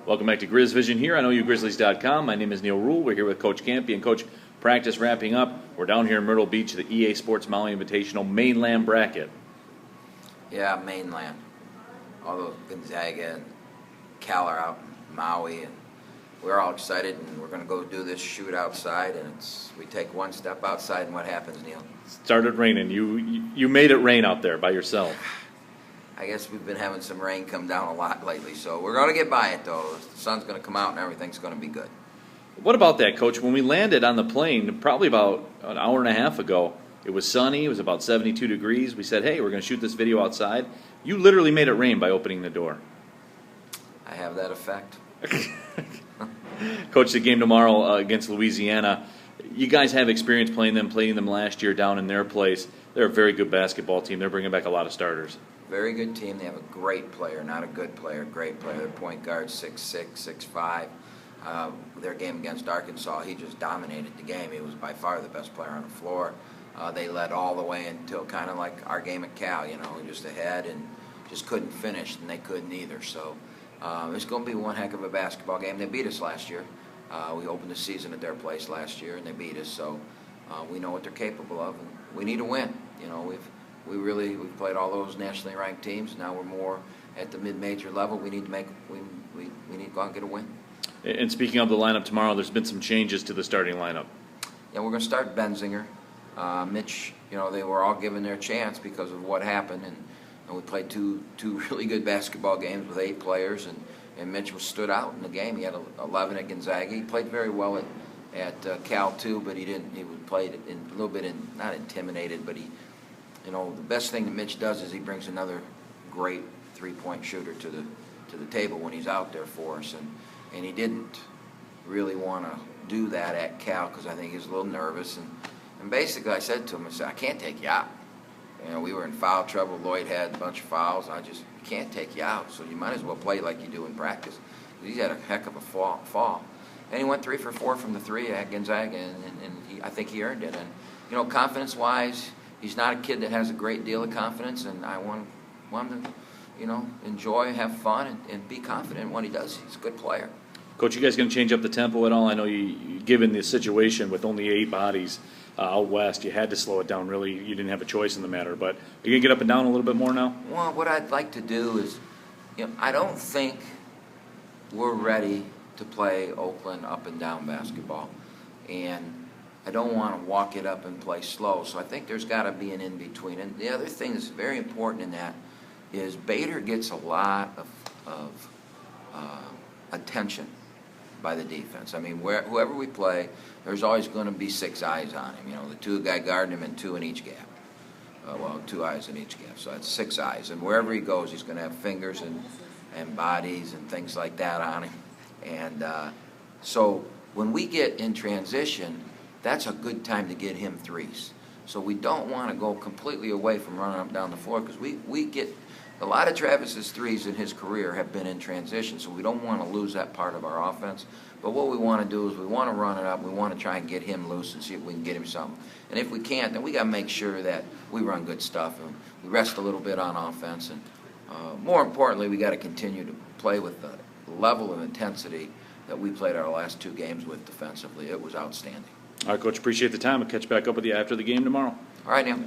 Welcome back to Grizz Vision here on OUGrizzlies.com. My name is Neal Ruhl. We're here with Coach Kampe. And Coach, practice wrapping up. We're down here in Myrtle Beach, the EA Sports Maui Invitational Mainland bracket. Yeah, Mainland. Although Gonzaga and Cal are out in Maui, and we're all excited, and we're going to go do this shoot outside, and we take one step outside, and what happens, Neal? Started raining. You made it rain out there by yourself. I guess we've been having some rain come down a lot lately, so we're going to get by it, though. The sun's going to come out, and everything's going to be good. What about that, Coach? When we landed on the plane, probably about an hour and a half ago, it was sunny. It was about 72 degrees. We said, hey, we're going to shoot this video outside. You literally made it rain by opening the door. I have that effect. Coach, the game tomorrow against Louisiana, you guys have experience playing them last year down in their place. They're a very good basketball team. They're bringing back a lot of starters. Very good team. They have a great player, not a good player, great player. Their point guard, 6'6", 6'5". Their game against Arkansas, he just dominated the game. He was by far the best player on the floor. They led all the way until kind of like our game at Cal, just ahead and just couldn't finish, and they couldn't either. So it's going to be one heck of a basketball game. They beat us last year. We opened the season at their place last year, and they beat us. So we know what they're capable of, and we need to win. We've played all those nationally ranked teams. Now we're more at the mid-major level. We need to we need to go out and get a win. And speaking of the lineup tomorrow, there's been some changes to the starting lineup. Yeah, we're going to start Benzinger. Mitch, they were all given their chance because of what happened, and we played two really good basketball games with 8 players, and Mitch stood out in the game. He had 11 at Gonzaga. He played very well at Cal too, but he didn't. He played a little bit not intimidated, but he. The best thing that Mitch does is he brings another great three-point shooter to the table when he's out there for us, and he didn't really want to do that at Cal because I think he was a little nervous, and basically I said to him, I can't take you out. We were in foul trouble. Lloyd had a bunch of fouls. I can't take you out, so you might as well play like you do in practice. He's had a heck of a fall. And he went 3 for 4 from the 3 at Gonzaga, and I think he earned it. And confidence-wise, he's not a kid that has a great deal of confidence, and I want him to, enjoy, have fun, and be confident in what he does. He's a good player. Coach, you guys going to change up the tempo at all? I know given the situation with only 8 bodies out west, you had to slow it down. Really, you didn't have a choice in the matter. But are you going to get up and down a little bit more now? Well, what I'd like to do is, I don't think we're ready to play Oakland up and down basketball, and I don't want to walk it up and play slow. So I think there's got to be an in-between. And the other thing that's very important in that is Bader gets a lot of attention by the defense. I mean, whoever we play, there's always going to be 6 eyes on him. The 2 guy guarding him and 2 in each gap. 2 eyes in each gap. So that's 6 eyes. And wherever he goes, he's going to have fingers and bodies and things like that on him. And so when we get in transition, that's a good time to get him threes. So we don't want to go completely away from running up and down the floor because we get a lot of Travis's threes in his career have been in transition, so we don't want to lose that part of our offense. But what we want to do is we want to run it up. We want to try and get him loose and see if we can get him something. And if we can't, then we got to make sure that we run good stuff and we rest a little bit on offense. And more importantly, we got to continue to play with the level of intensity that we played our last 2 games with defensively. It was outstanding. All right, Coach, appreciate the time. We'll catch back up with you after the game tomorrow. All right, Neal.